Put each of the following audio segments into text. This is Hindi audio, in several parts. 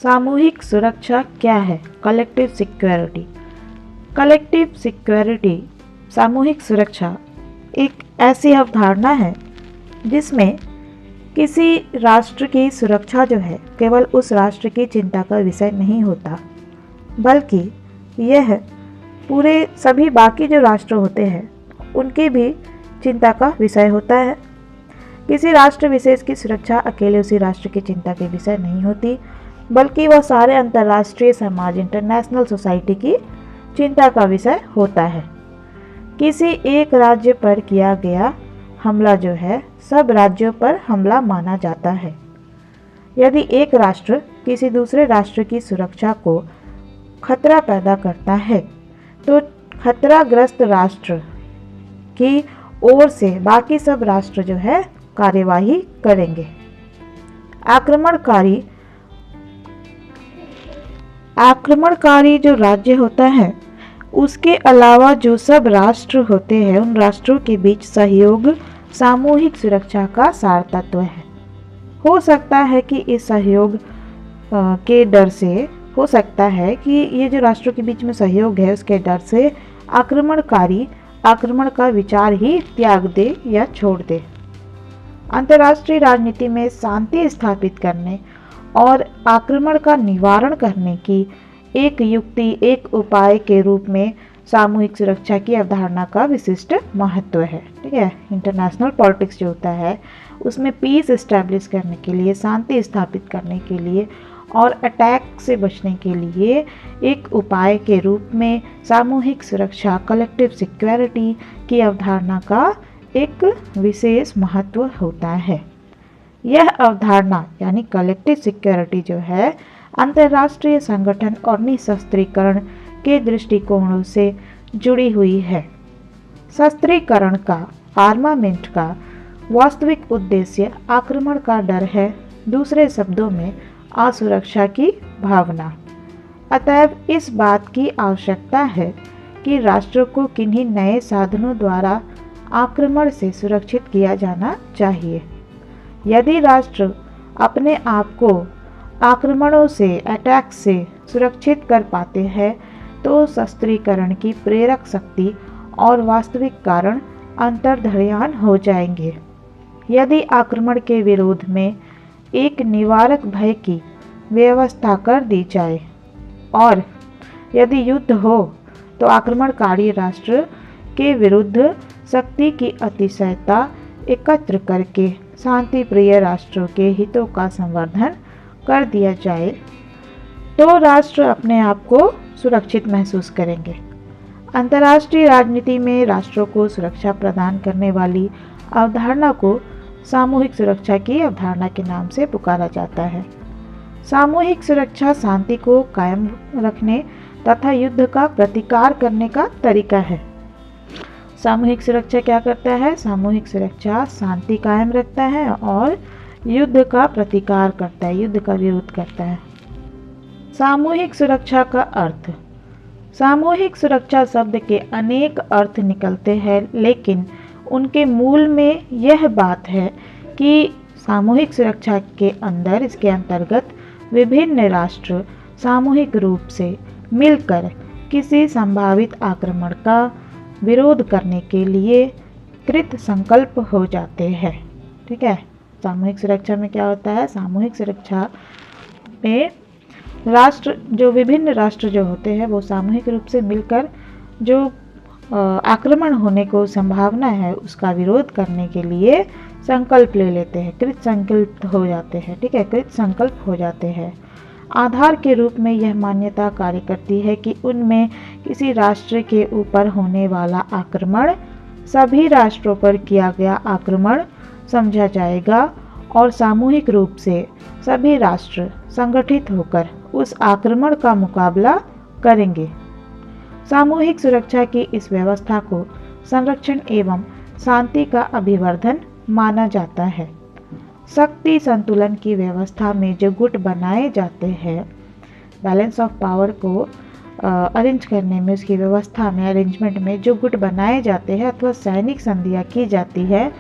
सामूहिक सुरक्षा क्या है? Collective security. कलेक्टिव सिक्योरिटी, सामूहिक सुरक्षा, एक ऐसी अवधारणा है जिसमें किसी राष्ट्र की सुरक्षा जो है केवल उस राष्ट्र की चिंता का विषय नहीं होता, बल्कि यह पूरे सभी बाकी जो राष्ट्र होते हैं उनकी भी चिंता का विषय होता है। किसी राष्ट्र विशेष की सुरक्षा अकेले उसी राष्ट्र की चिंता के विषय नहीं होती, बल्कि वह सारे अंतर्राष्ट्रीय समाज, इंटरनेशनल सोसाइटी की चिंता का विषय होता है। किसी एक राज्य पर किया गया हमला जो है सब राज्यों पर हमला माना जाता है। यदि एक राष्ट्र किसी दूसरे राष्ट्र की सुरक्षा को खतरा पैदा करता है तो खतराग्रस्त राष्ट्र की ओर से बाकी सब राष्ट्र जो है कार्यवाही करेंगे। आक्रमणकारी जो राज्य होता है उसके अलावा जो सब राष्ट्र होते हैं उन राष्ट्रों के बीच सहयोग सामूहिक सुरक्षा का सार तत्व है। हो सकता है कि इस सहयोग के डर से हो सकता है कि ये जो राष्ट्रों के बीच में सहयोग है उसके डर से आक्रमणकारी आक्रमण का विचार ही त्याग दे या छोड़ दे। अंतर्राष्ट्रीय राजनीति में शांति स्थापित करने और आक्रमण का निवारण करने की एक युक्ति, एक उपाय के रूप में सामूहिक सुरक्षा की अवधारणा का विशिष्ट महत्व है। ठीक है, इंटरनेशनल पॉलिटिक्स जो होता है उसमें पीस एस्टैब्लिश करने के लिए, शांति स्थापित करने के लिए और अटैक से बचने के लिए एक उपाय के रूप में सामूहिक सुरक्षा, कलेक्टिव सिक्योरिटी की अवधारणा का एक विशेष महत्व होता है। यह अवधारणा यानी कलेक्टिव सिक्योरिटी जो है अंतर्राष्ट्रीय संगठन और निशस्त्रीकरण के दृष्टिकोणों से जुड़ी हुई है। शस्त्रीकरण का, आर्मामेंट का वास्तविक उद्देश्य आक्रमण का डर है, दूसरे शब्दों में असुरक्षा की भावना। अतएव इस बात की आवश्यकता है कि राष्ट्र को किन्हीं नए साधनों द्वारा आक्रमण से सुरक्षित किया जाना चाहिए। यदि राष्ट्र अपने आप को आक्रमणों से, अटैक से सुरक्षित कर पाते हैं तो शस्त्रीकरण की प्रेरक शक्ति और वास्तविक कारण अंतर्धान हो जाएंगे। यदि आक्रमण के विरोध में एक निवारक भय की व्यवस्था कर दी जाए और यदि युद्ध हो तो आक्रमणकारी राष्ट्र के विरुद्ध शक्ति की अतिशयता एकत्र करके शांति प्रिय राष्ट्रों के हितों का संवर्धन कर दिया जाए तो राष्ट्र अपने आप को सुरक्षित महसूस करेंगे। अंतर्राष्ट्रीय राजनीति में राष्ट्रों को सुरक्षा प्रदान करने वाली अवधारणा को सामूहिक सुरक्षा की अवधारणा के नाम से पुकारा जाता है। सामूहिक सुरक्षा शांति को कायम रखने तथा युद्ध का प्रतिकार करने का तरीका है। सामूहिक सुरक्षा क्या करता है? सामूहिक सुरक्षा शांति कायम रखता है और युद्ध का प्रतिकार करता है, युद्ध का विरोध करता है। सामूहिक सुरक्षा का अर्थ। सामूहिक सुरक्षा शब्द के अनेक अर्थ निकलते हैं, लेकिन उनके मूल में यह बात है कि सामूहिक सुरक्षा के अंदर, इसके अंतर्गत विभिन्न राष्ट्र सामूहिक रूप से मिलकर किसी संभावित आक्रमण का विरोध करने के लिए कृत संकल्प हो जाते हैं। ठीक है, सामूहिक सुरक्षा में क्या होता है? सामूहिक सुरक्षा में राष्ट्र, जो विभिन्न राष्ट्र जो होते हैं वो सामूहिक रूप से मिलकर जो आक्रमण होने को संभावना है उसका विरोध करने के लिए संकल्प ले लेते हैं, कृत संकल्प हो जाते हैं। ठीक है, कृत संकल्प हो जाते हैं। आधार के रूप में यह मान्यता कार्य करती है कि उनमें किसी राष्ट्र के ऊपर होने वाला आक्रमण सभी राष्ट्रों पर किया गया आक्रमण समझा जाएगा और सामूहिक रूप से सभी राष्ट्र संगठित होकर उस आक्रमण का मुकाबला करेंगे। सामूहिक सुरक्षा की इस व्यवस्था को संरक्षण एवं शांति का अभिवर्धन माना जाता है। शक्ति संतुलन की व्यवस्था में जो गुट बनाए जाते हैं, बैलेंस ऑफ पावर को अरेंज करने में, उसकी व्यवस्था में, अरेंजमेंट में जो गुट बनाए जाते हैं अथवा सैनिक संधियाँ की जाती है,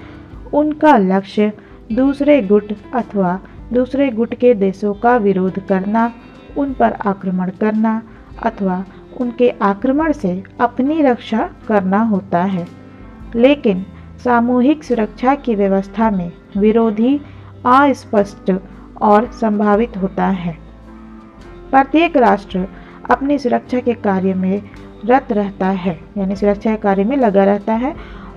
उनका लक्ष्य दूसरे गुट अथवा दूसरे गुट के देशों का विरोध करना उन पर आक्रमण करना अथवा उनके आक्रमण से अपनी रक्षा करना होता है। लेकिन सामूहिक सुरक्षा की व्यवस्था में विरोधी अस्पष्ट और संभावित होता है। प्रत्येक राष्ट्र अपनी सुरक्षा के कार्य में रत रहता है, यानी सुरक्षा के कार्य में लगा रहता है,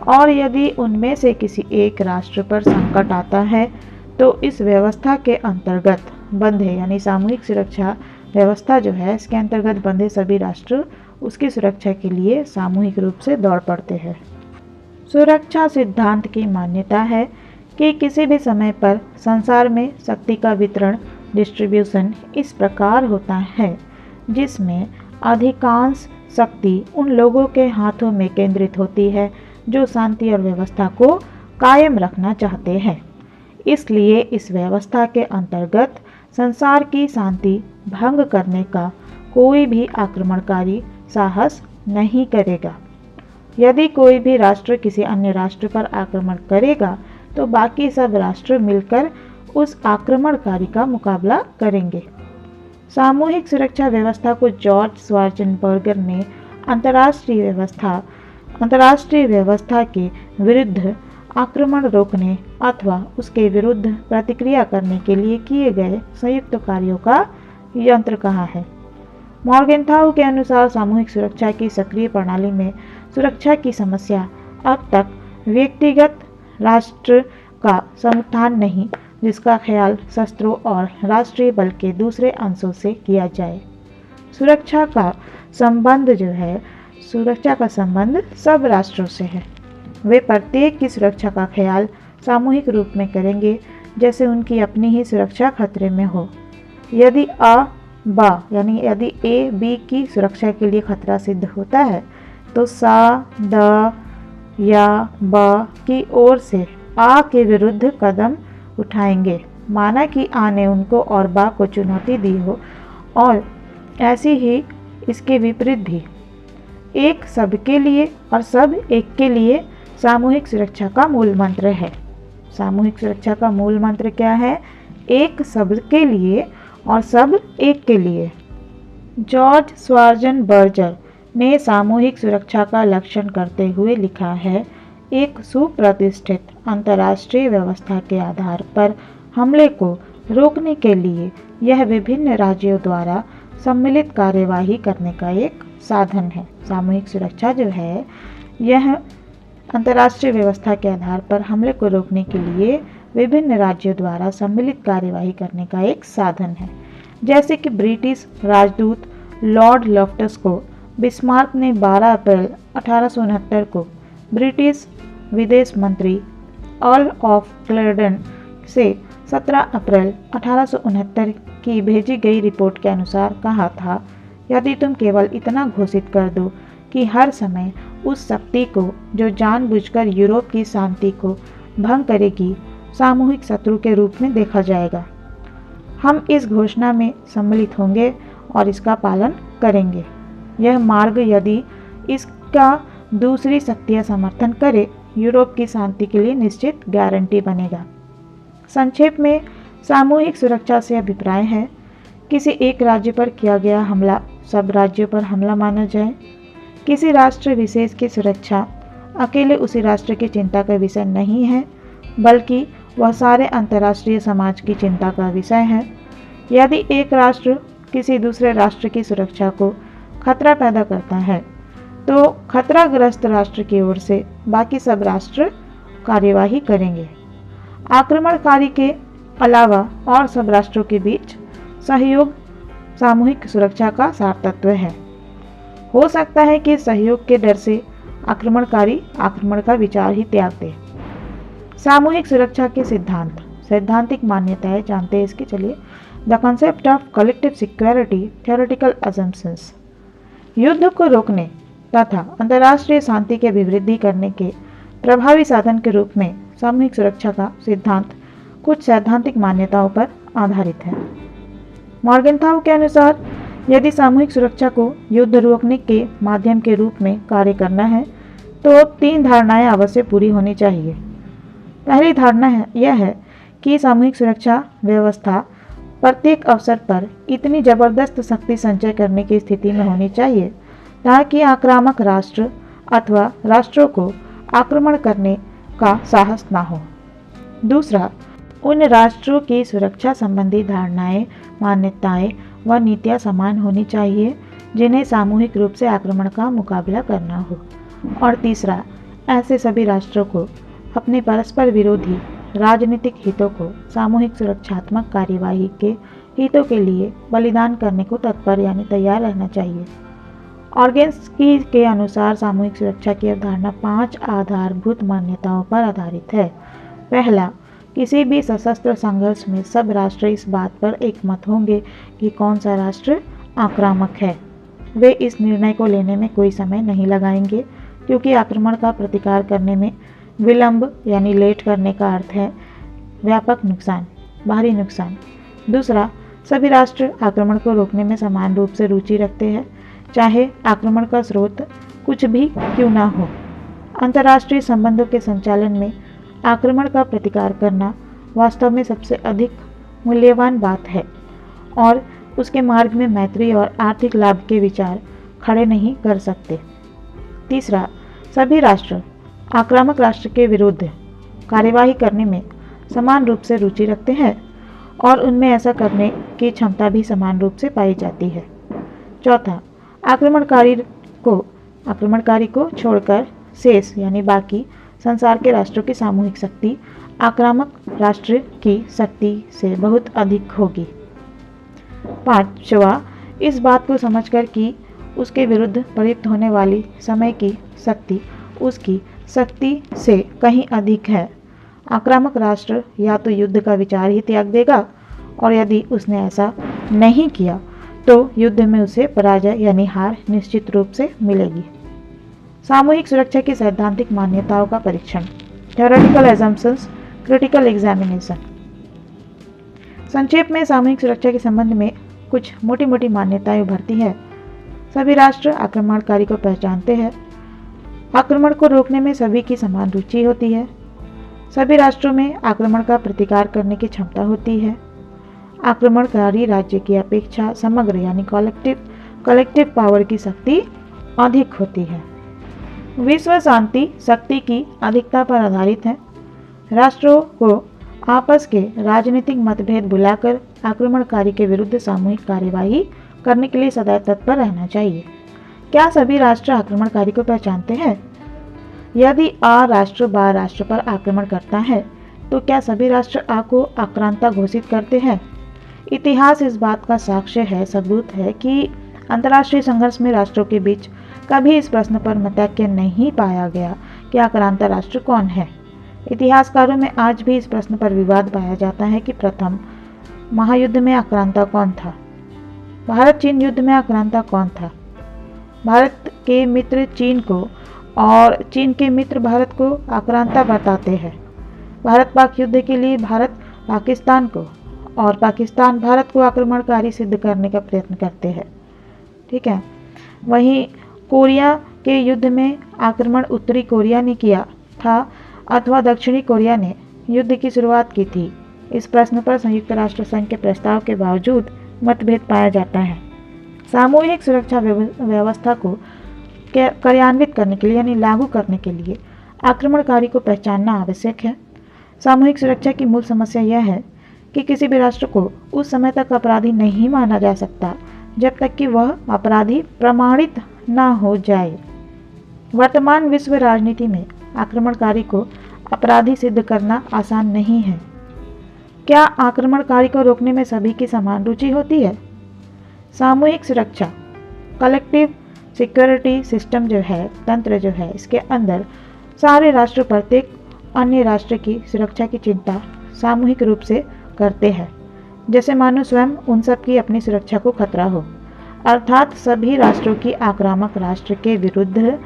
और यदि उनमें से किसी एक राष्ट्र पर संकट आता है तो इस व्यवस्था के अंतर्गत बंधे, यानी सामूहिक सुरक्षा व्यवस्था जो है इसके अंतर्गत बंधे सभी राष्ट्र उसकी सुरक्षा के लिए सामूहिक रूप से दौड़ पड़ते हैं। सुरक्षा सिद्धांत की मान्यता है कि किसी भी समय पर संसार में शक्ति का वितरण डिस्ट्रीब्यूशन इस प्रकार होता है जिसमें अधिकांश शक्ति उन लोगों के हाथों में केंद्रित होती है जो शांति और व्यवस्था को कायम रखना चाहते हैं। इसलिए इस व्यवस्था के अंतर्गत संसार की शांति भंग करने का कोई भी आक्रमणकारी साहस नहीं करेगा। यदि कोई भी राष्ट्र किसी अन्य राष्ट्र पर आक्रमण करेगा तो बाकी सब राष्ट्र मिलकर उस आक्रमणकारी का मुकाबला करेंगे। सामूहिक सुरक्षा व्यवस्था को जॉर्ज श्वार्ज़ेनबर्गर ने अंतर्राष्ट्रीय व्यवस्था के विरुद्ध आक्रमण रोकने अथवा उसके विरुद्ध प्रतिक्रिया करने के लिए किए गए संयुक्त कार्यों का यंत्र कहा है। मॉर्गेनथाउ के अनुसार सामूहिक सुरक्षा की सक्रिय प्रणाली में सुरक्षा की समस्या अब तक व्यक्तिगत राष्ट्र का समुत्थान नहीं, जिसका ख्याल शस्त्रों और राष्ट्रीय बल के दूसरे अंशों से किया जाए। सुरक्षा का संबंध सब राष्ट्रों से है। वे प्रत्येक की सुरक्षा का ख्याल सामूहिक रूप में करेंगे जैसे उनकी अपनी ही सुरक्षा खतरे में हो। यदि यदि ए बी की सुरक्षा के लिए खतरा सिद्ध होता है तो सा द या ब की ओर से आ के विरुद्ध कदम उठाएंगे, माना कि आ ने उनको और बा को चुनौती दी हो, और ऐसी ही इसके विपरीत भी। एक सबके लिए और सब एक के लिए सामूहिक सुरक्षा का मूल मंत्र है। सामूहिक सुरक्षा का मूल मंत्र क्या है? एक सबके लिए और सब एक के लिए। जॉर्ज श्वार्ज़ेनबर्गर ने सामूहिक सुरक्षा का लक्षण करते हुए लिखा है, एक सुप्रतिष्ठित अंतर्राष्ट्रीय व्यवस्था के आधार पर हमले को रोकने के लिए यह विभिन्न राज्यों द्वारा सम्मिलित कार्यवाही करने का एक साधन है। सामूहिक सुरक्षा जो है यह अंतर्राष्ट्रीय व्यवस्था के आधार पर हमले को रोकने के लिए विभिन्न राज्यों द्वारा सम्मिलित कार्यवाही करने का एक साधन है। जैसे कि ब्रिटिश राजदूत लॉर्ड लफ्टस को बिस्मार्क ने 12 अप्रैल 1869 को ब्रिटिश विदेश मंत्री अर्ल ऑफ क्लेरडन से 17 अप्रैल 1869 की भेजी गई रिपोर्ट के अनुसार कहा था, यदि तुम केवल इतना घोषित कर दो कि हर समय उस शक्ति को जो जानबूझकर यूरोप की शांति को भंग करेगी सामूहिक शत्रु के रूप में देखा जाएगा, हम इस घोषणा में सम्मिलित होंगे और इसका पालन करेंगे। यह मार्ग यदि इसका दूसरी शक्तियां समर्थन करे यूरोप की शांति के लिए निश्चित गारंटी बनेगा। संक्षेप में सामूहिक सुरक्षा से अभिप्राय है किसी एक राज्य पर किया गया हमला सब राज्यों पर हमला माना जाए। किसी राष्ट्र विशेष की सुरक्षा अकेले उसी राष्ट्र की चिंता का विषय नहीं है, बल्कि वह सारे अंतर्राष्ट्रीय समाज की चिंता का विषय है। यदि एक राष्ट्र किसी दूसरे राष्ट्र की सुरक्षा को खतरा पैदा करता है तो खतराग्रस्त राष्ट्र की ओर से बाकी सब राष्ट्र कार्यवाही करेंगे। आक्रमणकारी के अलावा और सब राष्ट्रों के बीच सहयोग सामूहिक सुरक्षा का सार तत्व है। हो सकता है कि सहयोग के डर से आक्रमणकारी आक्रमण का विचार ही त्याग दे। सामूहिक सुरक्षा के सैद्धांतिक मान्यताएं जानते हैं इसकी। चलिए, the concept of collective security theoretical assumptions. युद्ध को रोकने तथा अंतर्राष्ट्रीय शांति के अभिवृद्धि करने के प्रभावी साधन के रूप में सामूहिक सुरक्षा का सिद्धांत कुछ सैद्धांतिक मान्यताओं पर आधारित है। मॉर्गेनथाउ के अनुसार यदि सामूहिक सुरक्षा को युद्ध रोकने के माध्यम के रूप में कार्य करना है तो 3 धारणाएं अवश्य पूरी होनी चाहिए। पहली धारणा यह है कि सामूहिक सुरक्षा व्यवस्था प्रत्येक अवसर पर इतनी जबरदस्त शक्ति संचय करने की स्थिति में होनी चाहिए ताकि आक्रामक राष्ट्र अथवा राष्ट्रों को आक्रमण करने का साहस ना हो। दूसरा, उन राष्ट्रों की सुरक्षा संबंधी धारणाएं, मान्यताएं व नीतियां समान होनी चाहिए जिन्हें सामूहिक रूप से आक्रमण का मुकाबला करना हो। और तीसरा, ऐसे सभी राष्ट्रों को अपने परस्पर विरोधी राजनीतिक हितों को सामूहिक सुरक्षात्मक कार्यवाही के हितों के लिए बलिदान करने को तत्पर यानी तैयार रहना चाहिए। ऑर्गेन्स्की के अनुसार सामूहिक सुरक्षा की अवधारणा 5 आधारभूत मान्यताओं पर आधारित है। पहला, किसी भी सशस्त्र संघर्ष में सब राष्ट्र इस बात पर एकमत होंगे कि कौन सा राष्ट्र आक्रामक है। वे इस निर्णय को लेने में कोई समय नहीं लगाएंगे क्योंकि आक्रमण का प्रतिकार करने में विलंब यानी लेट करने का अर्थ है व्यापक नुकसान, बाहरी नुकसान। दूसरा, सभी राष्ट्र आक्रमण को रोकने में समान रूप से रुचि रखते हैं, चाहे आक्रमण का स्रोत कुछ भी क्यों ना हो। अंतर्राष्ट्रीय संबंधों के संचालन में आक्रमण का प्रतिकार करना वास्तव में सबसे अधिक मूल्यवान बात है और उसके मार्ग में मैत्री और आर्थिक लाभ के विचार खड़े नहीं कर सकते। तीसरा, सभी राष्ट्र आक्रामक राष्ट्र के विरुद्ध कार्यवाही करने में समान रूप से रुचि रखते हैं और उनमें ऐसा करने की क्षमता भी समान रूप से पाई जाती है। चौथा, आक्रमणकारी को छोड़कर शेष यानी बाकी संसार के राष्ट्रों की सामूहिक शक्ति आक्रामक राष्ट्र की शक्ति से बहुत अधिक होगी। पांचवा, इस बात को समझकर कि उसके विरुद्ध प्रयुक्त होने वाली समय की शक्ति उसकी शक्ति से कहीं अधिक है, आक्रामक राष्ट्र या तो युद्ध का विचार ही त्याग देगा और यदि उसने ऐसा नहीं किया तो युद्ध में उसे पराजय यानी हार निश्चित रूप से मिलेगी। सामूहिक सुरक्षा की सैद्धांतिक मान्यताओं का परीक्षण, थ्योरेटिकल एजम्पशंस, क्रिटिकल एग्जामिनेशन। संक्षेप में सामूहिक सुरक्षा के संबंध में कुछ मोटी मोटी मान्यताएं उभरती है। सभी राष्ट्र आक्रमणकारी को पहचानते हैं। आक्रमण को रोकने में सभी की समान रुचि होती है। सभी राष्ट्रों में आक्रमण का प्रतिकार करने की क्षमता होती है। आक्रमणकारी राज्य की अपेक्षा समग्र यानी कलेक्टिव पावर की शक्ति अधिक होती है। विश्व शांति शक्ति की अधिकता पर आधारित है। राष्ट्रों को आपस के राजनीतिक मतभेद भुलाकर आक्रमणकारी के विरुद्ध सामूहिक कार्यवाही करने के लिए सदैव तत्पर रहना चाहिए। क्या सभी राष्ट्र आक्रमणकारी को पहचानते हैं? यदि आ राष्ट्र बा राष्ट्र पर आक्रमण करता है तो क्या सभी राष्ट्र आ को आक्रांता घोषित करते हैं? इतिहास इस बात का साक्ष्य है, सबूत है कि अंतर्राष्ट्रीय संघर्ष में राष्ट्रों के बीच कभी इस प्रश्न पर मतैक्य नहीं पाया गया कि आक्रांता राष्ट्र कौन है। इतिहासकारों में आज भी इस प्रश्न पर विवाद पाया जाता है कि प्रथम महायुद्ध में आक्रांता कौन था। भारत चीन युद्ध में आक्रांता कौन था? भारत के मित्र चीन को और चीन के मित्र भारत को आक्रांता बताते हैं। भारत पाक युद्ध के लिए भारत पाकिस्तान को और पाकिस्तान भारत को आक्रमणकारी सिद्ध करने का प्रयत्न करते हैं। ठीक है। वहीं कोरिया के युद्ध में आक्रमण उत्तरी कोरिया ने किया था अथवा दक्षिणी कोरिया ने युद्ध की शुरुआत की थी। इस प्रश्न पर संयुक्त राष्ट्र संघ के प्रस्ताव के बावजूद मतभेद पाया जाता है। सामूहिक सुरक्षा व्यवस्था को कार्यान्वित करने के लिए यानी लागू करने के लिए आक्रमणकारी को पहचानना आवश्यक है। सामूहिक सुरक्षा की मूल समस्या यह है कि किसी भी राष्ट्र को उस समय तक अपराधी नहीं माना जा सकता जब तक कि वह अपराधी प्रमाणित न हो जाए। वर्तमान विश्व राजनीति में आक्रमणकारी को अपराधी सिद्ध करना आसान नहीं है। क्या आक्रमणकारी को रोकने में सभी की समान रुचि होती है? सामूहिक सुरक्षा कलेक्टिव सिक्योरिटी सिस्टम जो है, तंत्र जो है, इसके अंदर सारे राष्ट्र प्रत्येक अन्य राष्ट्र की सुरक्षा की चिंता सामूहिक रूप से करते हैं, जैसे मानो स्वयं उन सब की अपनी सुरक्षा को खतरा हो। अर्थात सभी राष्ट्रों की आक्रामक राष्ट्र के विरुद्ध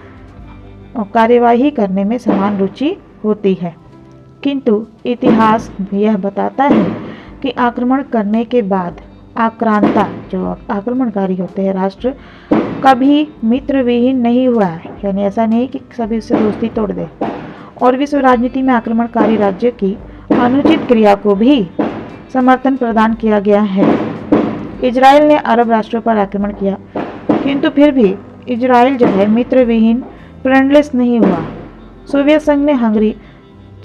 कार्यवाही करने में समान रुचि होती है। किंतु इतिहास यह बताता है कि आक्रमण करने के बाद आक्रांता जो आक्रमणकारी होते हैं राष्ट्र कभी मित्र विहीन नहीं हुआ है, यानी ऐसा नहीं कि सभी उससे दोस्ती तोड़ दे। और विश्व राजनीति में आक्रमणकारी राज्य की अनुचित क्रिया को भी समर्थन प्रदान किया गया है। इजराइल ने अरब राष्ट्रों पर आक्रमण किया, किंतु फिर भी इजराइल जो है मित्रविहीन फ्रेंडलेस नहीं हुआ। सोवियत संघ ने हंगरी,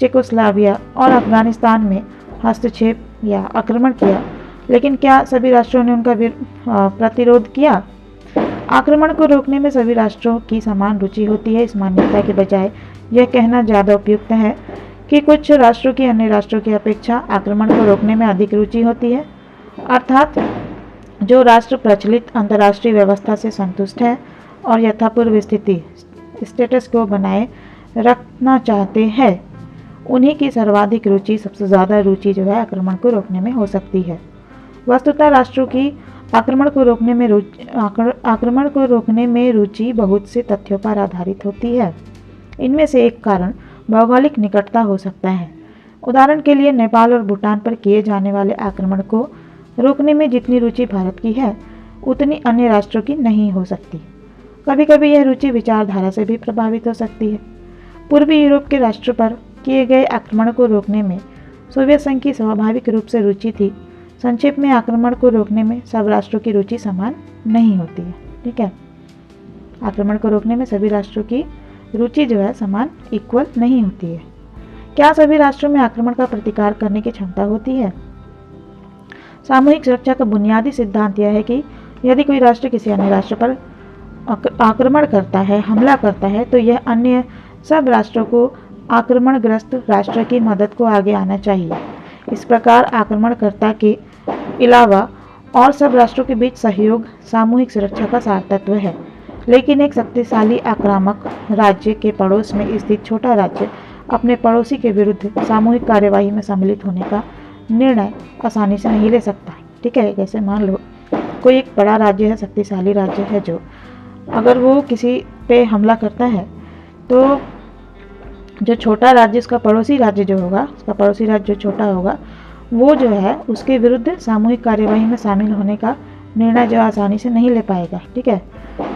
चेकोस्लोवाकिया और अफगानिस्तान में हस्तक्षेप या आक्रमण किया, लेकिन क्या सभी राष्ट्रों ने उनका प्रतिरोध किया? आक्रमण को रोकने में सभी राष्ट्रों की समान रुचि होती है। इस मान्यता के बजाय यह कहना ज़्यादा उपयुक्त है कि कुछ राष्ट्रों की अन्य राष्ट्रों की अपेक्षा आक्रमण को रोकने में अधिक रुचि होती है। अर्थात जो राष्ट्र प्रचलित अंतर्राष्ट्रीय व्यवस्था से संतुष्ट है और यथापूर्व स्थिति स्टेटस को बनाए रखना चाहते हैं, उन्हीं की सर्वाधिक रुचि, सबसे ज़्यादा रुचि जो है आक्रमण को रोकने में हो सकती है। वस्तुतः राष्ट्रों की आक्रमण को रोकने में रुचि बहुत से तथ्यों पर आधारित होती है। इनमें से एक कारण भौगोलिक निकटता हो सकता है। उदाहरण के लिए नेपाल और भूटान पर किए जाने वाले आक्रमण को रोकने में जितनी रुचि भारत की है, उतनी अन्य राष्ट्रों की नहीं हो सकती। कभी कभी यह रुचि विचारधारा से भी प्रभावित हो सकती है। पूर्वी यूरोप के राष्ट्रों पर किए गए आक्रमण को रोकने में सोवियत संघ की स्वाभाविक रूप से रुचि थी। संक्षेप में, आक्रमण को रोकने में सब राष्ट्रों की रुचि समान नहीं होती है। ठीक है, आक्रमण को रोकने में सभी राष्ट्रों की रुचि जो है समान इक्वल नहीं होती है। क्या सभी राष्ट्रों में आक्रमण का प्रतिकार करने की क्षमता होती है? सामूहिक सुरक्षा का बुनियादी सिद्धांत यह है कि यदि कोई राष्ट्र किसी अन्य राष्ट्र पर आक्रमण करता है, हमला करता है, तो यह अन्य सब राष्ट्रों को आक्रमणग्रस्त राष्ट्र की मदद को आगे आना चाहिए। इस प्रकार आक्रमणकर्ता के अलावा और सब राष्ट्रों के बीच सहयोग सामूहिक सुरक्षा का सार तत्व है। लेकिन एक शक्तिशाली आक्रामक राज्य के पड़ोस में स्थित छोटा राज्य अपने पड़ोसी के विरुद्ध सामूहिक कार्यवाही में सम्मिलित होने का निर्णय आसानी से नहीं ले सकता। ठीक है, जैसे मान लो कोई एक बड़ा राज्य है, शक्तिशाली राज्य है, जो अगर वो किसी पे हमला करता है, तो जो छोटा राज्य, उसका पड़ोसी राज्य जो होगा, उसका पड़ोसी राज्य जो छोटा होगा, वो जो है उसके विरुद्ध सामूहिक कार्यवाही में शामिल होने का निर्णय जो आसानी से नहीं ले पाएगा। ठीक है,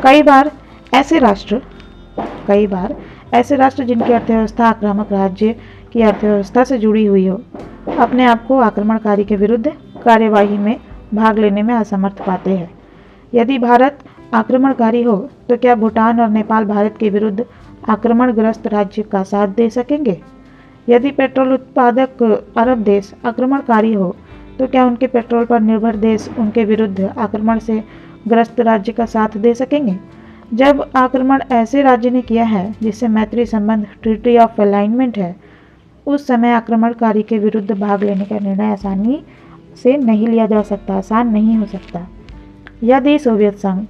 कई बार ऐसे राष्ट्र जिनकी अर्थव्यवस्था आक्रामक राज्य की अर्थव्यवस्था से जुड़ी हुई हो, अपने आप को आक्रमणकारी के विरुद्ध कार्यवाही में भाग लेने में असमर्थ पाते हैं। यदि भारत आक्रमणकारी हो, तो क्या भूटान और नेपाल भारत के विरुद्ध आक्रमणग्रस्त राज्य का साथ दे सकेंगे? यदि पेट्रोल उत्पादक अरब देश आक्रमणकारी हो, तो क्या उनके पेट्रोल पर निर्भर देश उनके विरुद्ध आक्रमण से ग्रस्त राज्य का साथ दे सकेंगे? जब आक्रमण ऐसे राज्य ने किया है जिससे मैत्री संबंध, ट्रीटी ऑफ अलाइनमेंट है, उस समय आक्रमणकारी के विरुद्ध भाग लेने का निर्णय आसानी से नहीं लिया जा सकता, आसान नहीं हो सकता। यदि सोवियत संघ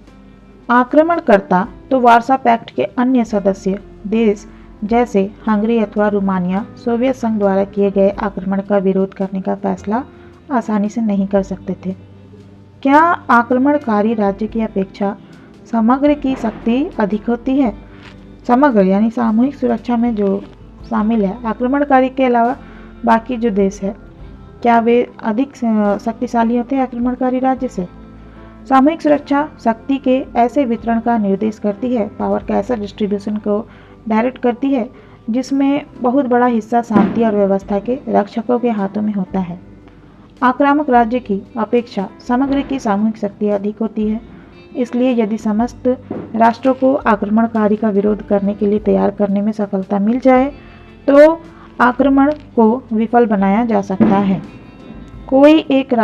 आक्रमण करता, तो वार्सा पैक्ट के अन्य सदस्य देश जैसे हंगरी अथवा रोमानिया सोवियत संघ द्वारा किए गए आक्रमण का विरोध करने का फैसला आसानी से नहीं कर सकते थे। क्या आक्रमणकारी राज्य की अपेक्षा समग्र की शक्ति अधिक होती है? समग्र यानी सामूहिक सुरक्षा में जो शामिल है आक्रमणकारी के अलावा बाकी जो देश है, क्या वे अधिक शक्तिशाली होते हैं आक्रमणकारी राज्य से? सामूहिक सुरक्षा शक्ति के ऐसे वितरण का निर्देश करती है, पावर का ऐसा डिस्ट्रीब्यूशन को डायरेक्ट करती है जिसमें बहुत बड़ा हिस्सा शांति और व्यवस्था के रक्षकों के हाथों में होता है। आक्रामक राज्य की अपेक्षा समग्र की सामूहिक शक्ति अधिक होती है। इसलिए यदि समस्त राष्ट्रों को आक्रमणकारी का विरोध करने के लिए तैयार करने में सफलता मिल जाए, तो आक्रमण को विफल बनाया जा सकता है। कोई एक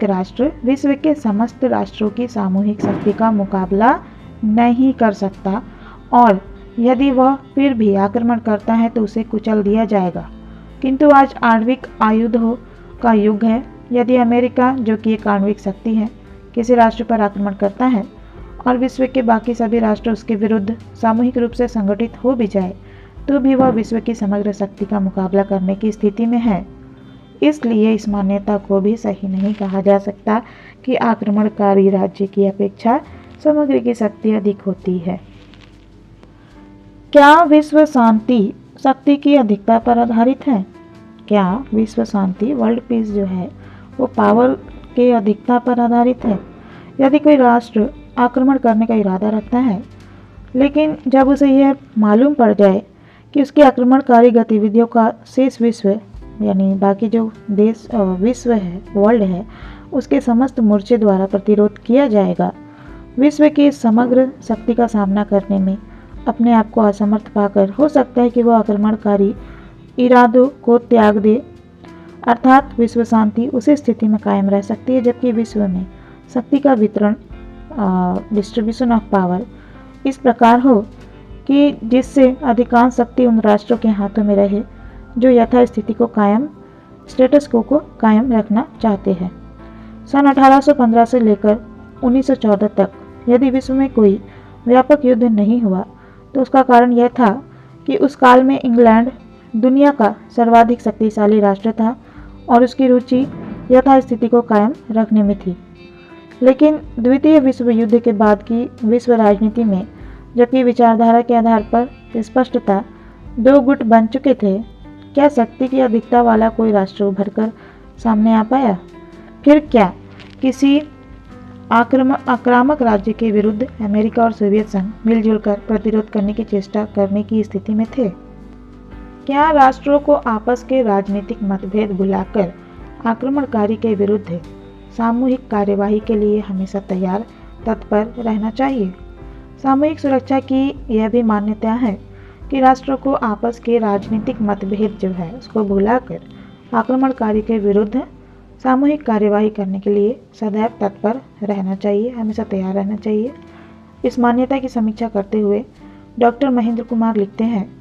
राष्ट्र विश्व के समस्त राष्ट्रों की सामूहिक शक्ति का मुकाबला नहीं कर सकता, और यदि वह फिर भी आक्रमण करता है तो उसे कुचल दिया जाएगा। किंतु आज आणविक आयुधों का युग है। यदि अमेरिका, जो कि एक आणविक शक्ति है, किसी राष्ट्र पर आक्रमण करता है और विश्व के बाकी सभी राष्ट्र उसके विरुद्ध सामूहिक रूप से संगठित हो भी जाए, तो भी वह विश्व की समग्र शक्ति का मुकाबला करने की स्थिति में है। इसलिए इस मान्यता को भी सही नहीं कहा जा सकता कि आक्रमणकारी राज्य की अपेक्षा समग्र की शक्ति अधिक होती है। क्या विश्व शांति शक्ति की अधिकता पर आधारित है? क्या विश्व शांति, वर्ल्ड पीस जो है, वो पावर के अधिकता पर आधारित है? यदि कोई राष्ट्र आक्रमण करने का इरादा रखता है, लेकिन जब उसे यह मालूम पड़ जाए कि उसकी आक्रमणकारी गतिविधियों का शेष विश्व यानी बाकी जो देश विश्व है, वर्ल्ड है, उसके समस्त मोर्चे द्वारा प्रतिरोध किया जाएगा। विश्व की समग्र शक्ति का सामना करने में अपने आप को असमर्थ पाकर हो सकता है कि वह आक्रमणकारी इरादों को त्याग दे, अर्थात विश्व शांति उसी स्थिति में कायम रह सकती है जबकि विश्व में शक्ति का वितरण, डिस्ट्रीब्यूशन ऑफ पावर, इस प्रकार हो कि जिससे अधिकांश शक्ति उन राष्ट्रों के हाथों में रहे जो यथास्थिति को कायम, स्टेटस को कायम रखना चाहते हैं। सन 1815 से लेकर 1914 तक यदि विश्व में कोई व्यापक युद्ध नहीं हुआ तो उसका कारण यह था कि उस काल में इंग्लैंड दुनिया का सर्वाधिक शक्तिशाली राष्ट्र था और उसकी रुचि यथास्थिति को कायम रखने में थी। लेकिन द्वितीय विश्व युद्ध के बाद की विश्व राजनीति में जबकि विचारधारा के आधार पर स्पष्टता दो गुट बन चुके थे, क्या शक्ति की अधिकता वाला कोई राष्ट्र उभर कर सामने आ पाया? फिर क्या किसी आक्रामक राज्य के विरुद्ध अमेरिका और सोवियत संघ मिलजुल कर प्रतिरोध करने की चेष्टा करने की स्थिति में थे? क्या राष्ट्रों को आपस के राजनीतिक मतभेद भुलाकर आक्रमणकारी के विरुद्ध सामूहिक कार्यवाही के लिए हमेशा तैयार तत्पर रहना चाहिए? सामूहिक सुरक्षा की यह भी मान्यता है कि राष्ट्रों को आपस के राजनीतिक मतभेद जो है उसको भुलाकर आक्रमणकारी के विरुद्ध सामूहिक कार्यवाही करने के लिए सदैव तत्पर रहना चाहिए, हमेशा तैयार रहना चाहिए। इस मान्यता की समीक्षा करते हुए डॉक्टर महेंद्र कुमार लिखते हैं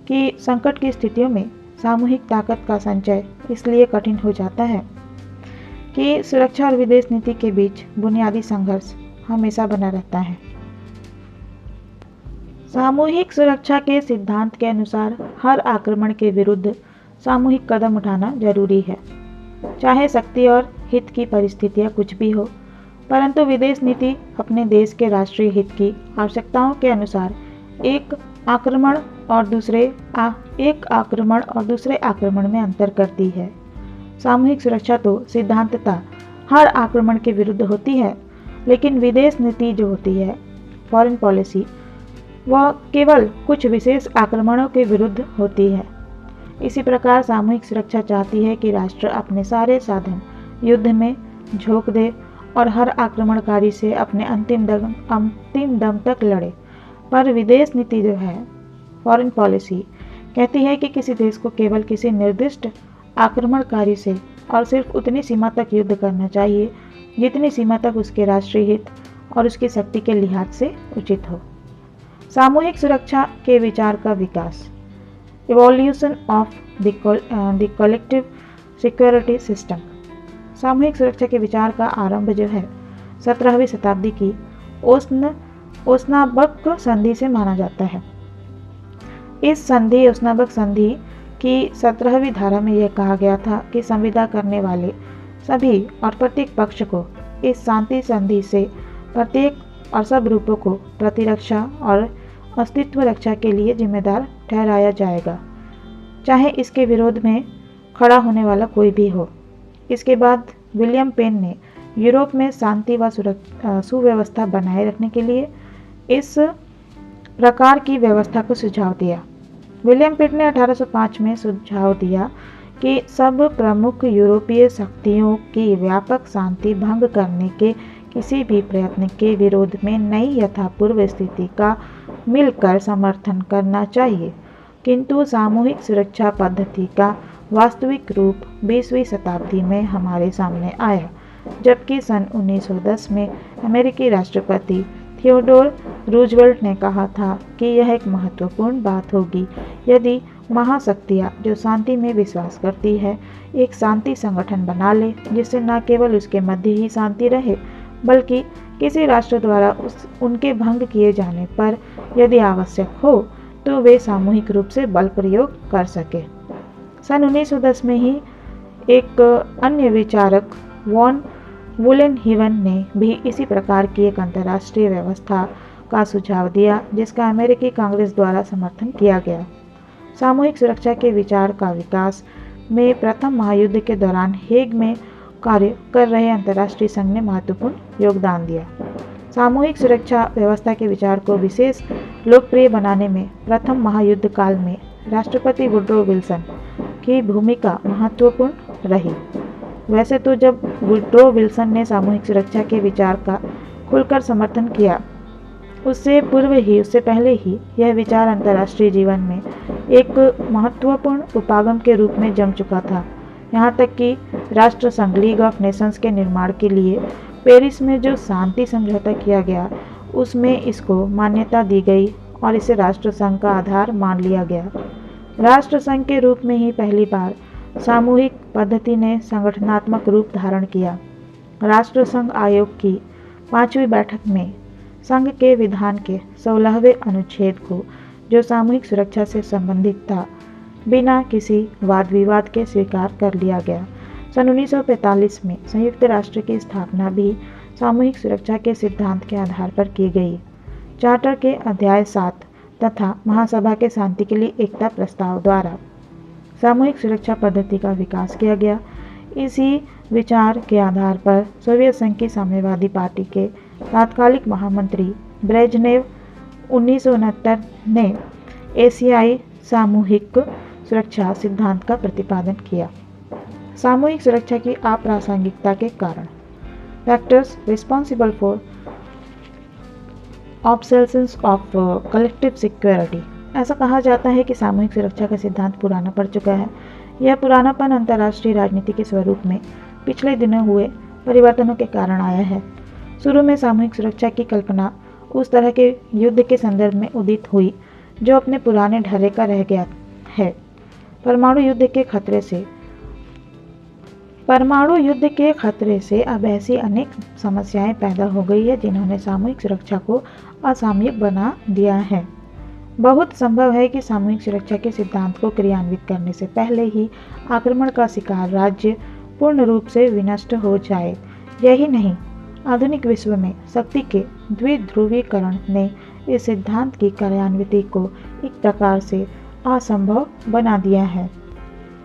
कि संकट की स्थितियों में सामूहिक ताकत का संचय इसलिए कठिन हो जाता है कि सुरक्षा और विदेश नीति के बीच बुनियादी संघर्ष हमेशा बना रहता है। सामूहिक सुरक्षा के सिद्धांत के अनुसार हर आक्रमण के विरुद्ध सामूहिक कदम उठाना जरूरी है, चाहे शक्ति और हित की परिस्थितियां कुछ भी हो, परंतु विदेश नीति अपने देश के राष्ट्रीय हित की आवश्यकताओं के अनुसार एक आक्रमण और दूसरे आक्रमण में अंतर करती है। सामूहिक सुरक्षा तो सिद्धांततः हर आक्रमण के विरुद्ध होती है, लेकिन विदेश नीति जो होती है, फॉरेन पॉलिसी, वह केवल कुछ विशेष आक्रमणों के विरुद्ध होती है। इसी प्रकार सामूहिक सुरक्षा चाहती है कि राष्ट्र अपने सारे साधन युद्ध में झोंक दे और हर आक्रमणकारी से अपने अंतिम दम तक लड़े। पर विदेश नीति जो है, फॉरेन पॉलिसी, कहती है कि किसी देश को केवल किसी निर्दिष्ट आक्रमणकारी से और सिर्फ उतनी सीमा तक युद्ध करना चाहिए जितनी सीमा तक उसके राष्ट्रीय हित और उसकी शक्ति के लिहाज से उचित हो। सामूहिक सुरक्षा के विचार का विकास, evolution of the collective security system. सामूहिक सुरक्षा के विचार का आरंभ जो है 17वीं शताब्दी की ओस्नाबर्ग संधि से माना जाता है। इस संधि, ओस्नाबर्ग संधि की 17वीं धारा में यह कहा गया था कि संविदा करने वाले सभी और प्रत्येक पक्ष को इस शांति संधि से प्रत्येक और सब रूपों को प्रतिरक्षा और अस्तित्व रक्षा के लिए जिम्मेदार ठहराया जाएगा, चाहे इसके विरोध में खड़ा होने वाला कोई भी हो। इसके बाद विलियम पेन ने यूरोप में शांति व सुव्यवस्था बनाए रखने के लिए इस प्रकार की व्यवस्था को सुझाव दिया। विलियम पेन ने 1805 में सुझाव दिया कि सब प्रमुख यूरोपीय शक्तियों की व्यापक शांति भंग करने के किसी भी प्रयत्न के विरोध में नई यथापूर्व स्थिति का मिलकर समर्थन करना चाहिए, किंतु सामूहिक सुरक्षा पद्धति का वास्तविक रूप 20वीं शताब्दी में हमारे सामने आया, जबकि सन 1910 में अमेरिकी राष्ट्रपति थियोडोर रूजवेल्ट ने कहा था कि यह एक महत्वपूर्ण बात होगी यदि महाशक्तियाँ जो शांति में विश्वास करती है एक शांति संगठन बना ले जिससे न केवल उसके मध्य ही शांति रहे बल्कि किसी राष्ट्र द्वारा उनके भंग किए जाने पर यदि आवश्यक हो तो वे सामूहिक रूप से बल प्रयोग कर सके। सन 1910 में ही एक अन्य विचारक वॉन वुलेनहेवन ने भी इसी प्रकार की एक अंतर्राष्ट्रीय व्यवस्था का सुझाव दिया जिसका अमेरिकी कांग्रेस द्वारा समर्थन किया गया। सामूहिक सुरक्षा के विचार का विकास में प्रथम महायुद्ध के दौरान हेग में कार्य कर रहे अंतर्राष्ट्रीय संघ ने महत्वपूर्ण योगदान दिया। सामूहिक सुरक्षा व्यवस्था के विचार को विशेष लोकप्रिय बनाने में प्रथम महायुद्ध काल में राष्ट्रपति वुड्रो विल्सन की भूमिका महत्वपूर्ण रही। वैसे तो जब वुड्रो विल्सन ने सामूहिक सुरक्षा के विचार का खुलकर समर्थन किया, उससे पहले ही यह विचार अंतर्राष्ट्रीय जीवन में एक महत्वपूर्ण उपागम के रूप में जम चुका था। यहाँ तक कि राष्ट्र संघ लीग ऑफ नेशंस के निर्माण के लिए पेरिस में जो शांति समझौता किया गया, उसमें इसको मान्यता दी गई और इसे राष्ट्र संघ का आधार मान लिया गया। राष्ट्र संघ के रूप में ही पहली बार सामूहिक पद्धति ने संगठनात्मक रूप धारण किया। राष्ट्र संघ आयोग की 5वीं बैठक में संघ के विधान के 16वें अनुच्छेद को, जो सामूहिक सुरक्षा से संबंधित था, बिना किसी वाद विवाद के स्वीकार कर लिया गया। सन 1945 में संयुक्त राष्ट्र की स्थापना भी सामूहिक सुरक्षा के सिद्धांत के आधार पर की गई। चार्टर के अध्याय 7 तथा महासभा के शांति के लिए एकता प्रस्ताव द्वारा सामूहिक सुरक्षा पद्धति का विकास किया गया। इसी विचार के आधार पर सोवियत संघ की साम्यवादी पार्टी के तात्कालिक महामंत्री ब्रेजनेव 1969 ने एशियाई सामूहिक सुरक्षा सिद्धांत का प्रतिपादन किया। सामूहिक सुरक्षा की अप्रासंगिकता के कारण, factors responsible for obsolescence of collective security. ऐसा कहा जाता है कि सामूहिक सुरक्षा का सिद्धांत पुराना पड़ चुका है। यह पुरानापन अंतर्राष्ट्रीय राजनीति के स्वरूप में पिछले दिनों हुए परिवर्तनों के कारण आया है। शुरू में सामूहिक सुरक्षा की कल्पना उस तरह के युद्ध के संदर्भ में उदित हुई जो अपने पुराने ढर्रे का रह गया है। परमाणु युद्ध के खतरे से अब ऐसी अनेक समस्याएं पैदा हो गई है जिन्होंने सामूहिक सुरक्षा को असामयिक बना दिया है। बहुत संभव है कि सामूहिक सुरक्षा के सिद्धांत को क्रियान्वित करने से पहले ही आक्रमण का शिकार राज्य पूर्ण रूप से विनष्ट हो जाए। यही नहीं, आधुनिक विश्व में शक्ति के द्विध्रुवीकरण ने इस सिद्धांत की कार्यान्विति को एक प्रकार से असंभव बना दिया है।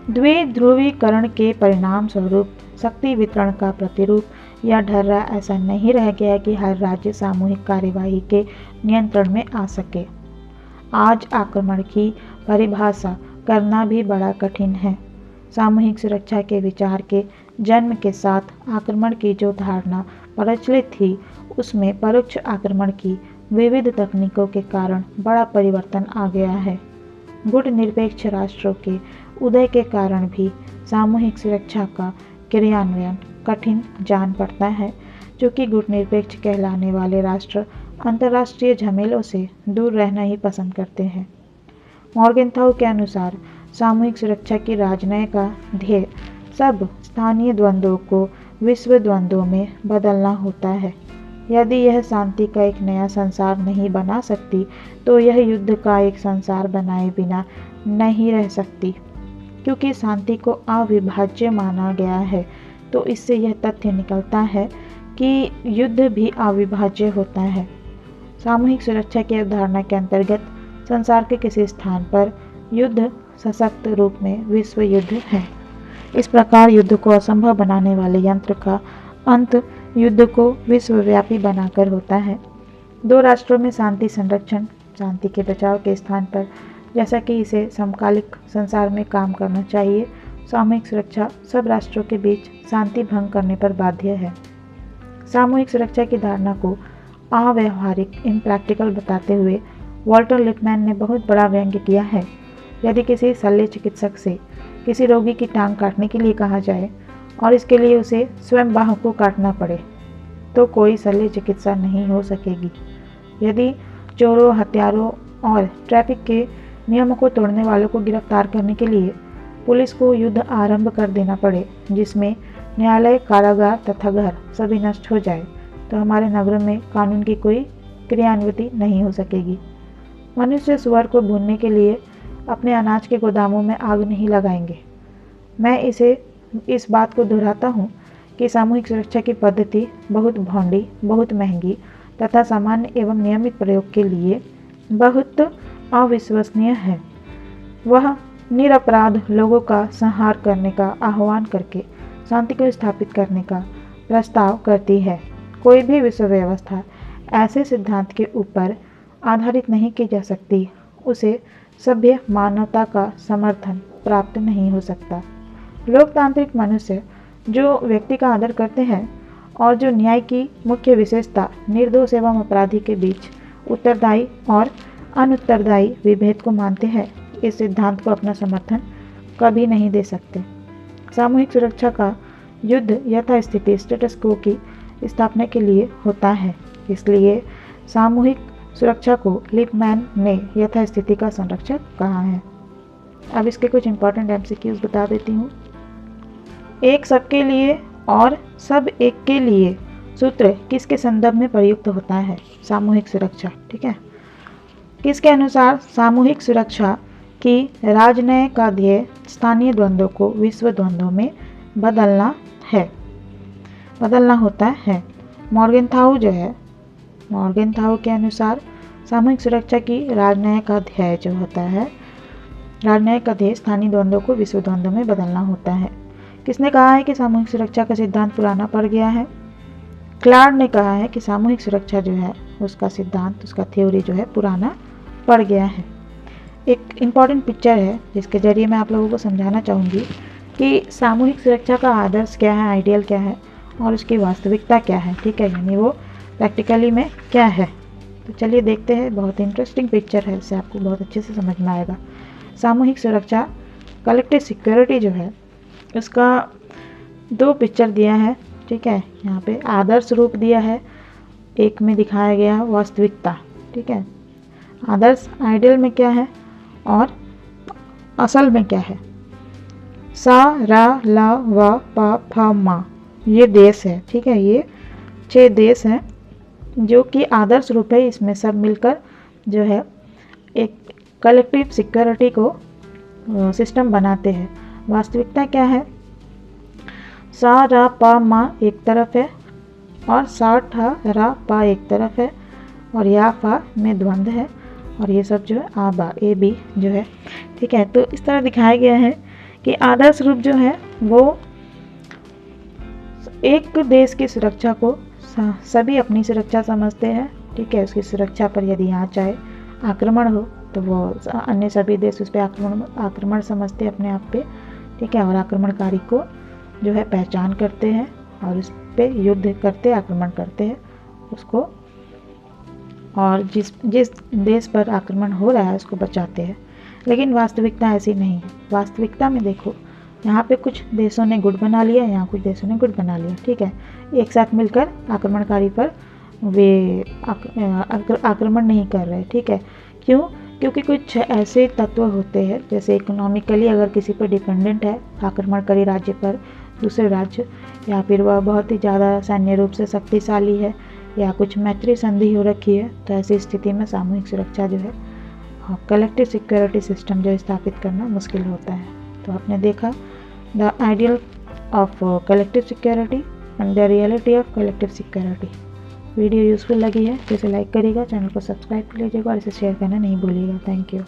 द्विध्रुवीकरण के परिणाम स्वरूप शक्ति वितरण का प्रतिरूप या ढर्रा ऐसा नहीं रह गया कि हर राज्य सामूहिक कार्यवाही के नियंत्रण में आ सके। आज आक्रमण की परिभाषा करना भी बड़ा कठिन है। सामूहिक सुरक्षा के विचार के जन्म के साथ आक्रमण की जो धारणा प्रचलित थी, उसमें परोक्ष आक्रमण की विविध तकनीकों के कारण बड़ा परिवर्तन आ गया है। गुटनिरपेक्ष राष्ट्रों के उदय के कारण भी सामूहिक सुरक्षा का क्रियान्वयन कठिन जान पड़ता है, क्योंकि गुटनिरपेक्ष कहलाने वाले राष्ट्र अंतर्राष्ट्रीय झमेलों से दूर रहना ही पसंद करते हैं। मॉर्गेनथाउ के अनुसार सामूहिक सुरक्षा की राजनय का ध्येय सब स्थानीय द्वंद्वों को विश्व द्वंद्वों में बदलना होता है। यदि यह शांति का एक नया संसार नहीं बना सकती, तो यह युद्ध का एक संसार बनाए बिना नहीं रह सकती। क्योंकि शांति को अविभाज्य माना गया है, तो इससे यह तथ्य निकलता है कि युद्ध भी अविभाज्य होता है। सामूहिक सुरक्षा की अवधारणा के अंतर्गत संसार के किसी स्थान पर युद्ध सशक्त रूप में विश्व युद्ध है। इस प्रकार युद्ध को असंभव बनाने वाले यंत्र का अंत युद्ध को विश्वव्यापी बनाकर होता है। दो राष्ट्रों में शांति संरक्षण, शांति के बचाव के स्थान पर, जैसा कि इसे समकालिक संसार में काम करना चाहिए, सामूहिक सुरक्षा सब राष्ट्रों के बीच शांति भंग करने पर बाध्य है। सामूहिक सुरक्षा की धारणा को अव्यावहारिक, इम्प्रैक्टिकल बताते हुए वॉल्टर लिपमैन ने बहुत बड़ा व्यंग्य किया है। यदि किसी शल्य चिकित्सक से किसी रोगी की टांग काटने के लिए कहा जाए और इसके लिए उसे स्वयं बाह को काटना पड़े, तो कोई शल्य चिकित्सा नहीं हो सकेगी। यदि चोरों, हत्यारों और ट्रैफिक के नियमों को तोड़ने वालों को गिरफ्तार करने के लिए पुलिस को युद्ध आरंभ कर देना पड़े, जिसमें न्यायालय, कारागार तथा घर सभी नष्ट हो जाए, तो हमारे नगरों में कानून की कोई क्रियान्विति नहीं हो सकेगी। मनुष्य सुअर को भूनने के लिए अपने अनाज के गोदामों में आग नहीं लगाएंगे। मैं इस बात को दोहराता हूँ कि सामूहिक सुरक्षा की पद्धति बहुत भौंडी, बहुत महंगी तथा सामान्य एवं नियमित प्रयोग के लिए बहुत अविश्वसनीय है। वह निरपराध लोगों का संहार करने का आह्वान करके शांति को स्थापित करने का प्रस्ताव करती है। कोई भी विश्व व्यवस्था ऐसे सिद्धांत के ऊपर आधारित नहीं की जा सकती। उसे सभ्य मानवता का समर्थन प्राप्त नहीं हो सकता। लोकतांत्रिक मनुष्य जो व्यक्ति का आदर करते हैं और जो न्याय की मुख्य विशेषता निर्दोष एवं अपराधी के बीच उत्तरदायी और अनुत्तरदायी विभेद को मानते हैं, इस सिद्धांत को अपना समर्थन कभी नहीं दे सकते। सामूहिक सुरक्षा का युद्ध यथास्थिति स्टेटस क्वो की स्थापना के लिए होता है, इसलिए सामूहिक सुरक्षा को लिपमैन ने यथास्थिति का संरक्षक कहा है। अब इसके कुछ इंपॉर्टेंट एमसीक्यूज बता देती हूँ। एक सबके लिए और सब एक के लिए सूत्र किसके संदर्भ में प्रयुक्त होता है? सामूहिक सुरक्षा। ठीक है, किसके अनुसार सामूहिक सुरक्षा की राजनय का ध्येय स्थानीय द्वंद्वों को विश्व द्वंद्वों में बदलना होता है। मॉर्गेनथाउ मॉर्गेनथाउ के अनुसार सामूहिक सुरक्षा की राजनय का ध्येय जो होता है, राजनय का ध्येय स्थानीय द्वंद्वों को विश्व द्वंद्वों में बदलना होता है। किसने कहा है कि सामूहिक सुरक्षा का सिद्धांत पुराना पड़ गया है? क्लार्ड ने कहा है कि सामूहिक सुरक्षा जो है उसका सिद्धांत, उसका थ्योरी जो है पुराना पड़ गया है। एक इम्पॉर्टेंट पिक्चर है जिसके जरिए मैं आप लोगों को समझाना चाहूँगी कि सामूहिक सुरक्षा का आदर्श क्या है, आइडियल क्या है और उसकी वास्तविकता क्या है। ठीक है, यानी वो प्रैक्टिकली में क्या है। तो चलिए देखते हैं, बहुत इंटरेस्टिंग पिक्चर है, इससे आपको बहुत अच्छे से समझ में आएगा। सामूहिक सुरक्षा कलेक्टिव सिक्योरिटी जो है उसका दो पिक्चर दिया है। ठीक है, यहाँ पे आदर्श रूप दिया है, एक में दिखाया गया वास्तविकता। ठीक है, आदर्श आइडियल में क्या है और असल में क्या है। सा रा ला वा पा फा मा ये देश है। ठीक है, ये 6 देश हैं जो कि आदर्श रूप है। इसमें सब मिलकर जो है एक कलेक्टिव सिक्योरिटी को सिस्टम बनाते हैं। वास्तविकता क्या है? सा रा पा मा एक तरफ है और सा ठा रा पा एक तरफ है और या फा में द्वंद्व है और ये सब जो है आ बा ए बी जो है। ठीक है, तो इस तरह दिखाया गया है कि आदर्श रूप जो है वो एक देश की सुरक्षा को सभी अपनी सुरक्षा समझते हैं। ठीक है, उसकी सुरक्षा पर यदि यहाँ चाहे आक्रमण हो तो वो अन्य सभी देश उस पर आक्रमण समझते हैं अपने आप पे। ठीक है, और आक्रमणकारी को जो है पहचान करते हैं और उस पर युद्ध करते, आक्रमण करते हैं उसको, और जिस देश पर आक्रमण हो रहा है उसको बचाते हैं। लेकिन वास्तविकता ऐसी नहीं है। वास्तविकता में देखो, यहाँ पे कुछ देशों ने गुट बना लिया, यहाँ कुछ देशों ने गुट बना लिया। ठीक है, एक साथ मिलकर आक्रमणकारी पर वे आक्रमण नहीं कर रहे। ठीक है, क्यों? क्योंकि कुछ ऐसे तत्व होते हैं जैसे इकोनॉमिकली अगर किसी पर डिपेंडेंट है आक्रमणकारी राज्य पर दूसरे राज्य, या फिर वह बहुत ही ज़्यादा सैन्य रूप से शक्तिशाली है या कुछ मैत्री संधि हो रखी है, तो ऐसी स्थिति में सामूहिक सुरक्षा जो है कलेक्टिव सिक्योरिटी सिस्टम जो स्थापित करना मुश्किल होता है। तो आपने देखा the ideal of collective security and the reality of collective security. Video useful लगी है तो इसे लाइक करिएगा, चैनल को सब्सक्राइब कर लीजिएगा और इसे शेयर करना नहीं भूलिएगा। Thank you.